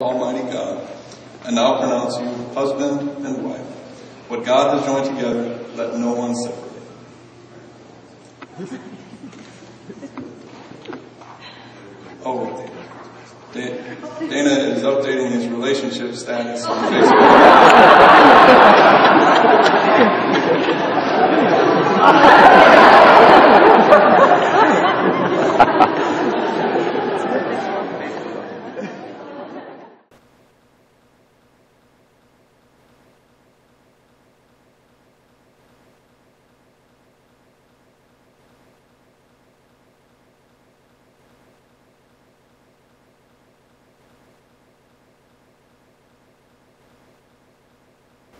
Almighty God, and now pronounce you husband and wife. What God has joined together, let no one separate. Oh, Dana is updating his relationship status on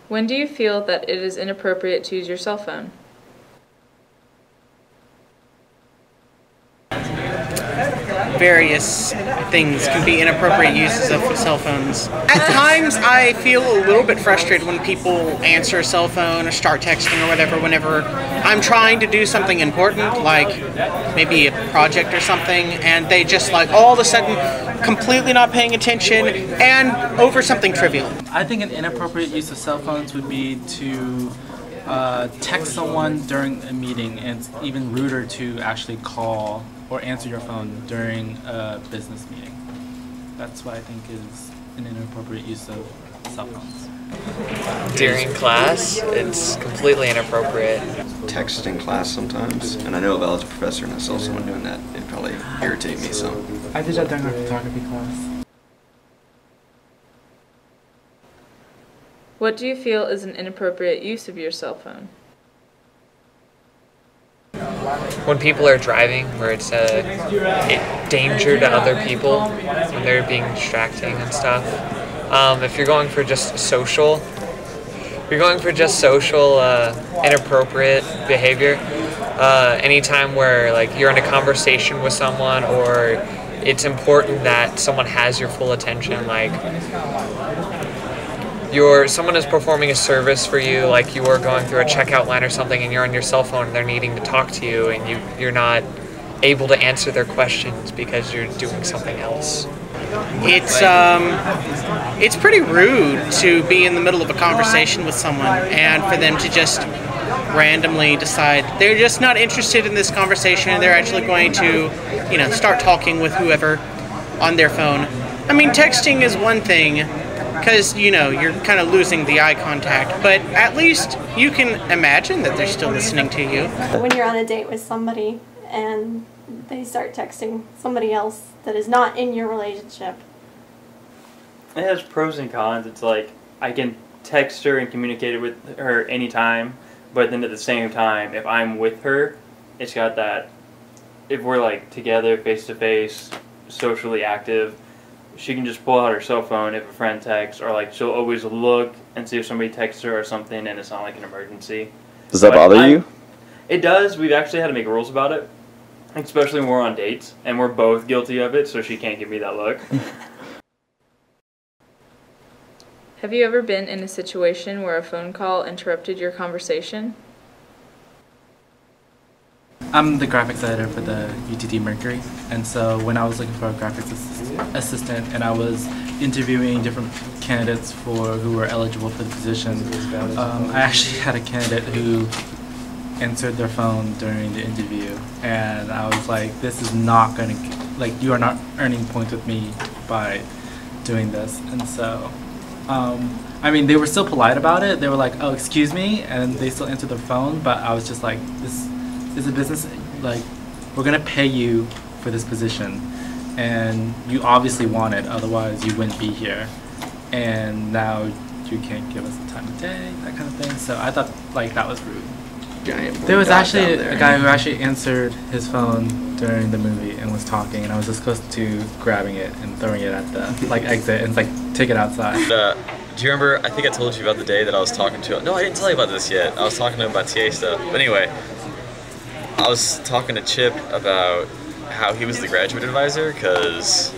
When do you feel that it is inappropriate to use your cell phone? Various things can be inappropriate uses of cell phones. At times, I feel a little bit frustrated when people answer a cell phone or start texting or whatever whenever I'm trying to do something important, like maybe a project or something, and they just like all of a sudden completely not paying attention and over something trivial. I think an inappropriate use of cell phones would be to text someone during a meeting, and it's even ruder to actually call or answer your phone during a business meeting. That's what I think is an inappropriate use of cell phones. During class, it's completely inappropriate. Text in class sometimes, and I know if I was a professor and I saw someone doing that, it'd probably irritate me some. I did that during our photography class. What do you feel is an inappropriate use of your cell phone? When people are driving, where it's a danger to other people, when they're being distracting and stuff. If you're going for just social, inappropriate behavior, anytime where like you're in a conversation with someone or it's important that someone has your full attention, like someone is performing a service for you, like you are going through a checkout line or something and you're on your cell phone and they're needing to talk to you and you're not able to answer their questions because you're doing something else. It's pretty rude to be in the middle of a conversation with someone and for them to just randomly decide they're just not interested in this conversation and they're actually going to, start talking with whoever on their phone. I mean, texting is one thing, because, you're kind of losing the eye contact, but at least you can imagine that they're still listening to you. When you're on a date with somebody and they start texting somebody else that is not in your relationship. It has pros and cons. It's like, I can text her and communicate with her anytime, but then at the same time, if I'm with her, it's got that, if we're like together, face-to-face, socially active, she can just pull out her cell phone if a friend texts, or like she'll always look and see if somebody texts her or something and it's not like an emergency. Does that bother you? It does. We've actually had to make rules about it, especially when we're on dates and we're both guilty of it, so she can't give me that look. Have you ever been in a situation where a phone call interrupted your conversation? I'm the graphics editor for the UTD Mercury, and so when I was looking for a graphics assistant and I was interviewing different candidates who were eligible for the position, I actually had a candidate who answered their phone during the interview, and I was like, this is not going to, you are not earning points with me by doing this. And so, I mean, they were still polite about it. They were like, oh, excuse me, and they still answered their phone, but I was just like, this is a business, we're gonna pay you for this position and you obviously want it, otherwise you wouldn't be here, and now you can't give us the time of day, that kind of thing. So I thought that was rude. There was actually a guy who actually answered his phone during the movie and was talking, and I was just close to grabbing it and throwing it at the exit and take it outside. Do you remember, I think I told you about the day that I was talking to, no, I didn't tell you about this yet. I was talking to him about TA stuff, but anyway, I was talking to Chip about how he was the graduate advisor, because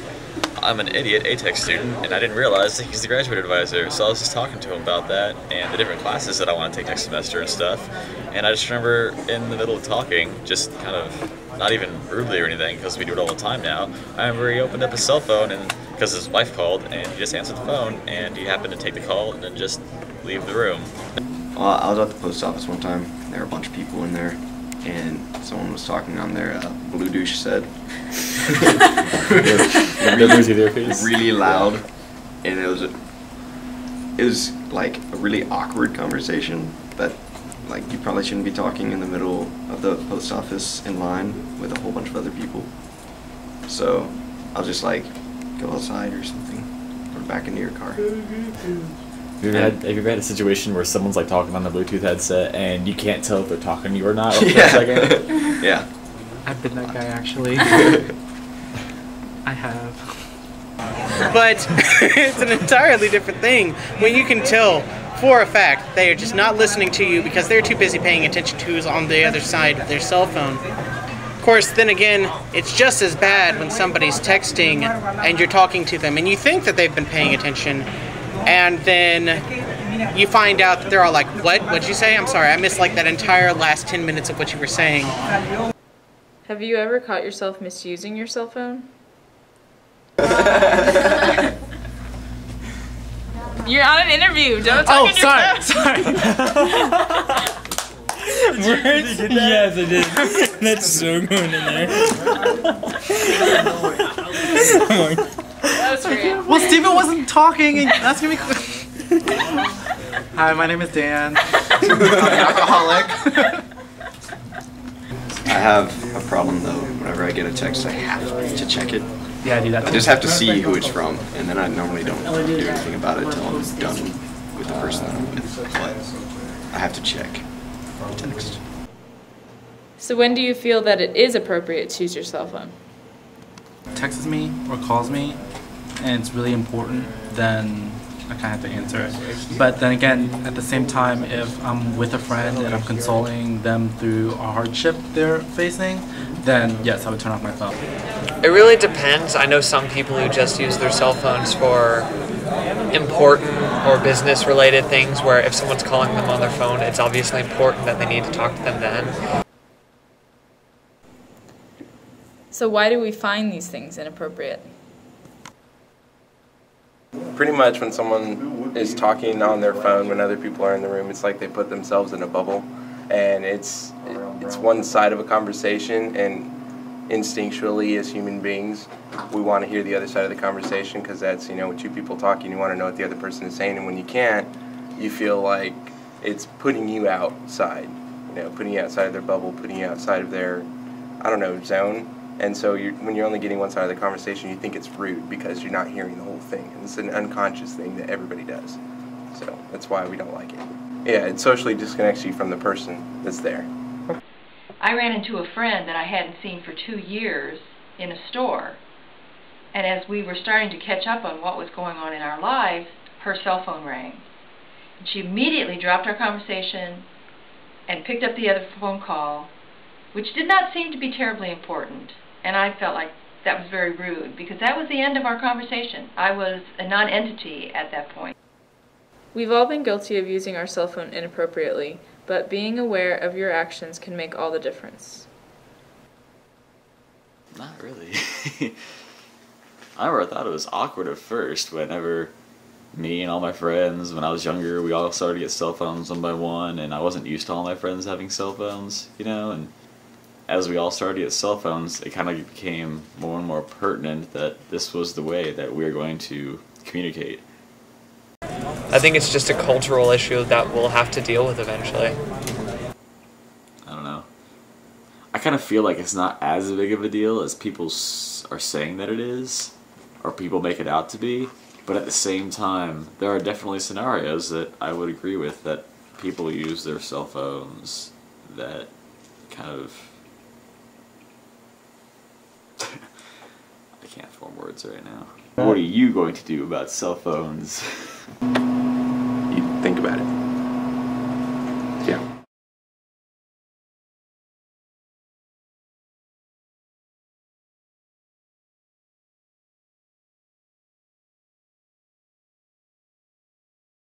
I'm an idiot ATEX student and I didn't realize that he's the graduate advisor. So I was just talking to him about that and the different classes that I want to take next semester and stuff. And I just remember in the middle of talking, just kind of, not even rudely or anything, because we do it all the time now, I remember he opened up his cell phone and because his wife called and he just answered the phone and he happened to take the call and then just leave the room. Well, I was at the post office one time. There were a bunch of people in there, and someone was talking on their blue douche set. Really loud, and it was like a really awkward conversation that like you probably shouldn't be talking in the middle of the post office in line with a whole bunch of other people. So I'll just like go outside or something, or back into your car. Have you ever had a situation where someone's like talking on the Bluetooth headset and you can't tell if they're talking to you or not? Or Yeah. for a second? Yeah. I've been that guy actually. I have. But it's an entirely different thing when you can tell for a fact they are just not listening to you because they're too busy paying attention to who's on the other side of their cell phone. Of course, then again, it's just as bad when somebody's texting and you're talking to them and you think that they've been paying attention, and then you find out that they're all like, what? What'd you say? I'm sorry, I missed like that entire last 10 minutes of what you were saying. Have you ever caught yourself misusing your cell phone? You're on an interview. Don't talk in your sorry. Words? Yes, I did. That's so going in there. That was great. Well, Steven wasn't talking and that's gonna be Hi, my name is Dan. I'm an alcoholic. I have a problem though. Whenever I get a text, I have to check it. Yeah, I do that too. I just have to see who it's from, and then I normally don't do anything about it until I'm done with the person that I'm with. But I have to check the text. So when do you feel that it is appropriate to use your cell phone? Texts me or calls me and it's really important, then I kind of have to answer it. But then again, at the same time, if I'm with a friend and I'm consoling them through a hardship they're facing, then yes, I would turn off my phone. It really depends. I know some people who just use their cell phones for important or business related things where if someone's calling them on their phone, it's obviously important that they need to talk to them then. So why do we find these things inappropriate? Pretty much when someone is talking on their phone when other people are in the room, it's like they put themselves in a bubble, and it's one side of a conversation, and instinctually as human beings we want to hear the other side of the conversation because that's, you know, two people talking, you want to know what the other person is saying, and when you can't, you feel like it's putting you outside, you know, putting you outside of their bubble, putting you outside of their, I don't know, zone. And so when you're only getting one side of the conversation, you think it's rude because you're not hearing the whole thing. And it's an unconscious thing that everybody does. So that's why we don't like it. Yeah, it socially disconnects you from the person that's there. I ran into a friend that I hadn't seen for 2 years in a store. And as we were starting to catch up on what was going on in our lives, her cell phone rang. And she immediately dropped our conversation and picked up the other phone call, which did not seem to be terribly important. And I felt like that was very rude because that was the end of our conversation. I was a non-entity at that point. We've all been guilty of using our cell phone inappropriately, but being aware of your actions can make all the difference. Not really. I thought it was awkward at first whenever me and all my friends, when I was younger, we all started to get cell phones one by one, and I wasn't used to all my friends having cell phones, you know, and as we all started to get cell phones, it kind of became more and more pertinent that this was the way that we were going to communicate. I think it's just a cultural issue that we'll have to deal with eventually. I don't know. I kind of feel like it's not as big of a deal as people are saying that it is, or people make it out to be, but at the same time, there are definitely scenarios that I would agree with that people use their cell phones that kind of... I can't form words right now. What are you going to do about cell phones? You think about it.